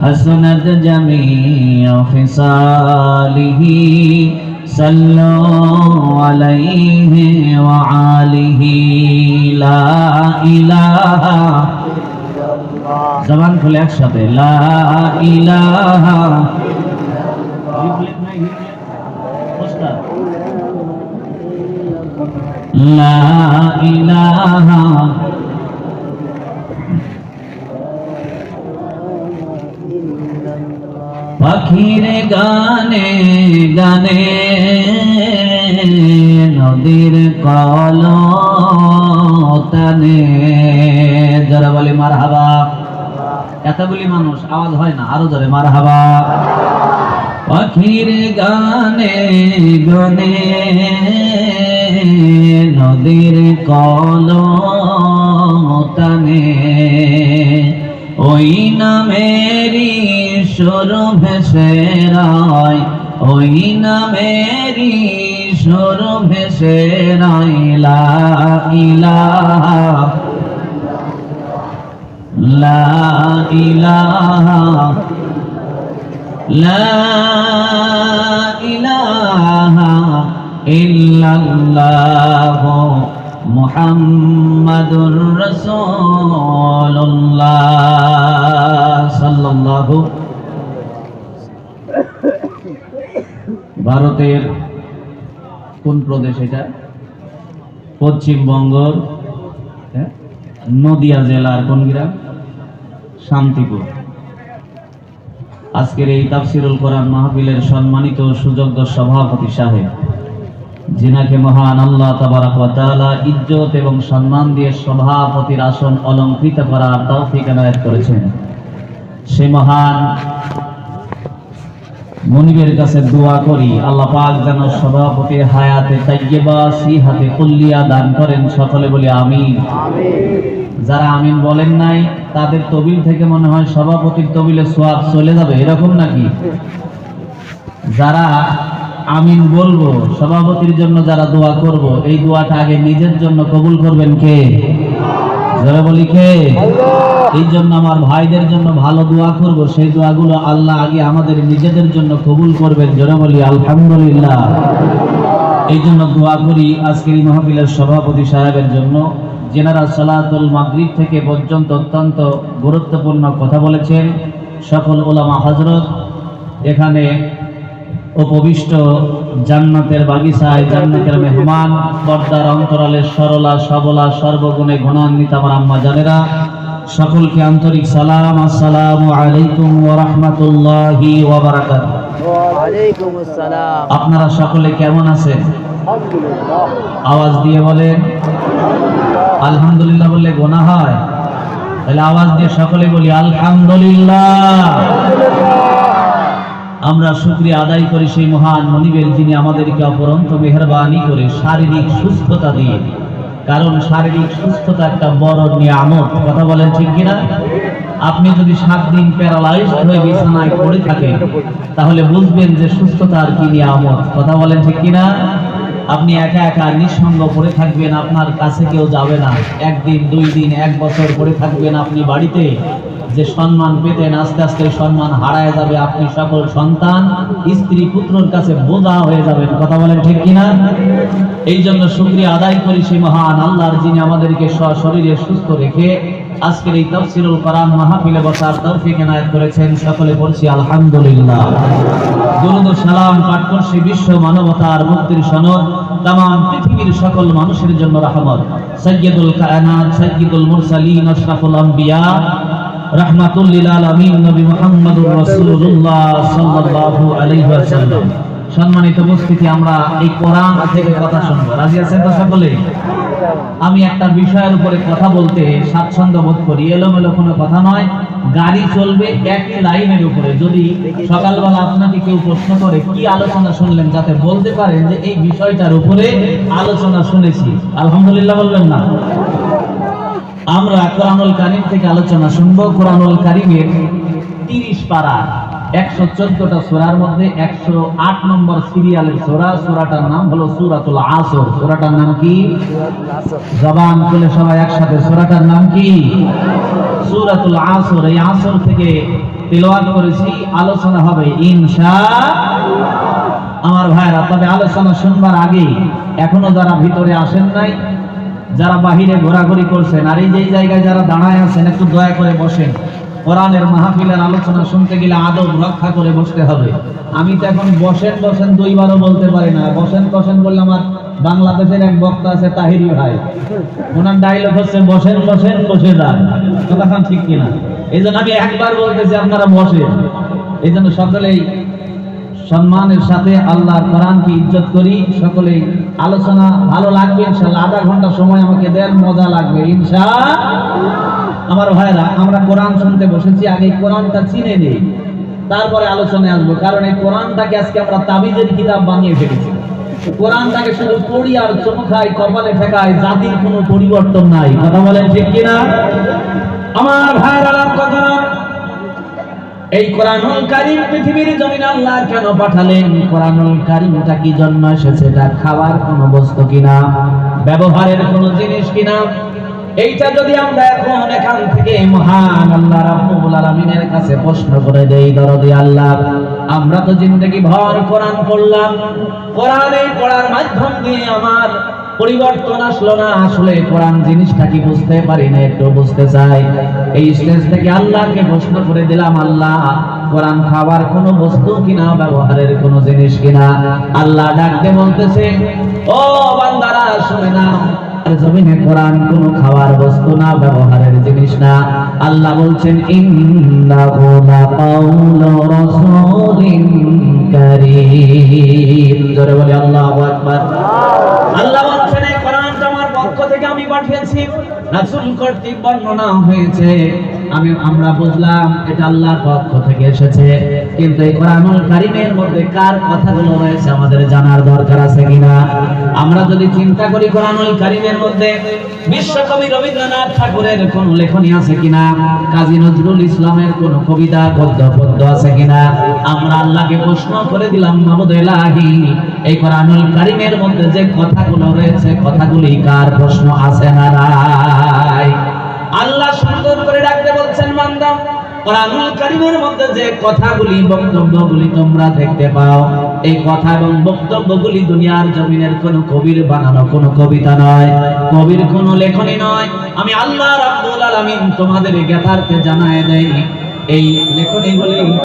حسنت جميع خصاله صلوا عليه وآله لا إله زبان খুলে একসাথে লা ইলাহা লা ইলাহা পাখির গানে গানে নদীর কলতানে যারা বলে মারহাবা। এতগুলি মানুষ আওয়াজ হয় না, আরো ধরে মারহাবা। পাখির গানে গানে নদীর কলতানে ওই নামেরি সুর ভেসে রায়, ওই নামেরি সুর ভেসে রায় লা ইলাহা লা ইলাহা লা ইলাহা ইল্লাল্লাহ মুহাম্মাদুর রাসূলুল্লাহ সাল্লাল্লাহু। ভারতের কোন প্রদেশ এটা? পশ্চিমবঙ্গের নদিয়া জেলার কোন গ্রাম? শান্তিপুর। আজকের এই তাফসিরুল কোরআন মাহফিলের সম্মানিত সুযোগ্য সভাপতি সাহেব, যিনাকে মহান আল্লাহ তাবারক ওয়া তাআলা ইজ্জত এবং সম্মান দিয়ে সভাপতির আসন অলংকৃত করার তৌফিক এনায়েত করেছেন, সেই মহান মনিবের কাছে দোয়া করি আল্লাহ পাক যেন সভাপতির হায়াতে তাইয়্যিবা সিহাতে কুল্লিয়া দান করেন। সকলে বলি আমিন। যারা আমিন বলেন নাই তাদের তবিল থেকে মনে হয় সভাপতির তবিলে সওয়াব চলে যাবে, এরকম নাকি? যারা আমিন বলবো, সভাপতির জন্য যারা দোয়া করব, এই দোয়াটা আগে নিজের জন্য কবুল করবেন কে? যারা বলি কে? এই জন্য আমার ভাইদের জন্য ভালো দোয়া করব, সেই দোয়াগুলো আল্লাহ আগে আমাদের নিজেদের জন্য কবুল করবেন। যারা বলি আলহামদুলিল্লাহ। এই জন্য দোয়া করি আজকের এই মাহফিলের সভাপতি সাহেবের জন্য, যেনারা সালাতুল মাগরিব থেকে পর্যন্ত অত্যন্ত গুরুত্বপূর্ণ কথা বলেছেন। সকল উলামা হযরত এখানে উপবিষ্ট জান্নাতের বাগিচায় জান্নাতের মেহমান, পর্দার অন্তরালের সরলা সবলা সর্বগুণে গুণান্বিত আমার আম্মা জানেরা, সকলকে আন্তরিক সালাম, আসসালামু আলাইকুম ওয়া রাহমাতুল্লাহি ওয়া বারাকাতুহু। ওয়া আলাইকুম আসসালাম। আপনারা সকলে কেমন আছেন? আলহামদুলিল্লাহ। আওয়াজ দিয়ে বলেন আলহামদুলিল্লাহ। বললে গুনাহ হয়? তাহলে আওয়াজ দিয়ে সকলে বলি আলহামদুলিল্লাহ। আমরা শুকরিয়া আদায় করি সেই মহান মনিবের, যিনি আমাদেরকে অপরন্ত মেহেরবানি করে শারীরিক সুস্থতা দিয়ে, কারণ শারীরিক সুস্থতা একটা বড় নিয়ামত। কথা বলেন ঠিক কিনা? আপনি যদি 7 দিন প্যারালাইজড হয়ে বিছানায় পড়ে থাকেন তাহলে বুঝবেন যে সুস্থতার কি নিয়ামত। কথা বলেন ঠিক কিনা? আপনি একা একা নিঃসঙ্গ পড়ে থাকবেন, আপনার কাছে কেউ যাবে না। 1 দিন 2 দিন 1 বছর পড়ে থাকবেন আপনি বাড়িতে, যে সম্মান পেতেন আস্তে আস্তে সম্মান হারায় যাবে। আপনি সকল সন্তান স্ত্রী পুত্রর কাছে বোঝা হয়ে যাবেন। কথা বলেন ঠিক কিনা? এই জন্য শুকরিয়া আদায় করি সেই মহান আল্লাহর, যিনি আমাদেরকে শরীরে সুস্থ রেখে আজকের এই তাফসিরুল কোরআন মাহফিলে বসার তৌফিক এনায়েত করেছেন। সকলে বলছি আলহামদুলিল্লাহ। দরুদ ও সালাম পাঠ করছি বিশ্ব মানবতার মুক্তির সনদ, तमाम পৃথিবীর সকল মানুষের জন্য রহমত, সাইয়্যিদুল কায়নাত সাইয়্যিদুল মুরসালিন আশরাফুল আম্বিয়া রাহমাতুল লিল আলামিন নবী মুহাম্মদুর রাসূলুল্লাহ সাল্লাল্লাহু আলাইহি ওয়াসাল্লাম। সম্মানিত উপস্থিতি, আমরা এই কোরআন থেকে কথা শুনবো। রাজি আছেন তো সকলে? আমি একটা বিষয়ের উপরে কথা বলতে স্বাচ্ছন্দ্য বোধ করি, এলোমেলো কোনো কথা নয়, গাড়ি চলবে একই লাইনের উপরে। যদি সকালবেলা আপনাকে কেউ প্রশ্ন করে কি আলোচনা শুনলেন, যাতে বলতে পারেন যে এই বিষয়টার উপরে আলোচনা শুনেছি। আলহামদুলিল্লাহ বলবেন না? আমরা কোরআনুল কারীম থেকে আলোচনা শুনবো। কোরআনুল কারীমের 30 পারা 114টা সূরার মধ্যে 108 নম্বর সিরিয়ালের সূরা, সূরাটার নাম হলো সূরাতুল আসর। সূরাটার নাম কি? জবান খুলে সবাই একসাথে, সূরাটার নাম কি? সূরাতুল আসর। এই আসর থেকে তেলাওয়াত করেছি, আলোচনা হবে ইনশাআল্লাহ। আমার ভাইরা, তবে আলোচনা শুনবার আগে এখনো যারা ভিতরে আসেন নাই, যারা বাহিরে ঘোরাঘুরি করছেন, আর এই যে জায়গায় যারা দাঁড়ায় আছেন, একটু দয়া করে বসেন। কোরআনের মাহফিলের আলোচনা শুনতে গেলে আদব রক্ষা করে বসতে হবে। আমি তো এখন বসেন বসেন দুইবারও বলতে পারি না। বসেন বসেন বললে আমার বাংলাদেশের এক বক্তা আছে তাহিরি ভাই, ওনার ডায়লগ হচ্ছে বসেন বসেন বসে যান। কথা ঠিক কিনা? এই জন্য আমি একবার বলতেছি আপনারা বসেন। এই জন্য সকলেই সম্মানের সাথে আল্লাহর কোরআনকে ইজ্জত করি। সকলেই আলোচনা ভালো লাগবে ইনশাআল্লাহ। আধা ঘন্টা সময় আমাকে দেন, মজা লাগবে ইনশাআল্লাহ। আমার ভাইরা, আমরা কোরআন শুনতে বসেছি, আগে কোরআনটা চিনে নেই, তারপরে আলোচনায় আসবো। কারণ এই কোরআনটাকে আজকে আমরা তাবিজের কিতাব বানিয়ে ফেলেছি। কোরআনটাকে শুধু পড়ি আর চমকাই, কপালে ঠেকাই, জাতির কোনো পরিবর্তন নাই। কথা বলেন ঠিক কিনা? আমার ভাইরা, কথা এই কোরআনুল কারীম পৃথিবীর জমিনে আল্লাহ কেন পাঠালেন? কোরআনুল কারীমটা কি জন্য এসেছে? এটা খাবার কোনো বস্তু কিনা, ব্যবহারের কোনো জিনিস কিনা? এইটা যদি আমরা এখন এখান থেকে মহান আল্লাহ রাব্বুল আলামিনের কাছে প্রশ্ন করে দেই, দরদি আল্লাহ, আমরা তো জিন্দেগি ভর কোরআন পড়লাম, কোরআনে পড়ার মাধ্যম দিয়ে আমার পরিবর্তন আসলো না। আসলে কোরআন জিনিসটা কি বুঝতে পারি না, একটু বুঝতে চাই। এই স্টেজ থেকে আল্লাহকে প্রশ্ন করে দিলাম, আল্লাহ, কোরআন খাবার কোনো বস্তু কিনা, ব্যবহারের কোনো জিনিস কিনা? আল্লাহ ডাকতে বলতেছে, ও বান্দারা শুনে নাও, জমিনে কোরআন কোনো খাবার বস্তু না, ব্যবহারের জিনিস না। আল্লাহ বলছেন, ইন্নাহু লাকাউলু রাসূলিন কারীম। জোরে বলি আল্লাহু আকবার। আল্লাহ বলছেন, এই কোরআনটা আমার পক্ষ থেকে আমি পাঠিয়েছি, রাসূল কর্তৃক বর্ণনা হয়েছে। আমরা বুঝলাম এটা আল্লাহর পক্ষ থেকে এসেছে, কিন্তু এই কোরআনুল কারীমের মধ্যে কার কথাগুলো রয়েছে আমাদের জানার দরকার আছে কিনা? আমরা যদি চিন্তা করি কোরআনুল কারীমের মধ্যে বিশ্বকবি রবীন্দ্রনাথ ঠাকুরের কোন লেখনী আছে কিনা, কাজী নজরুল ইসলামের কোন কবিতা পদ্য আছে কিনা, আমরা আল্লাহকে প্রশ্ন করে দিলাম, মাবুদ ইলাহি, এই কোরআনুল কারীমের মধ্যে যে কথাগুলো রয়েছে, কথাগুলি কার? প্রশ্ন আছে না নাই? আল্লাহ সুন্দর করে ডাকতে বলছেন, বান্দা, কোরআনুল কারীমের মধ্যে যে কথাগুলি, বক্তব্যগুলি তোমরা দেখতে পাও, এই কথা এবং বক্তব্যগুলি দুনিয়ার জমিনের কোন কবির বানানো কোন কবিতা নয়, কবির কোন লেখনী নয়। আমি আল্লাহ রাব্বুল আলামিন তোমাদের জ্ঞাতার্থে জানায় দেই, এই লেখনীগুলি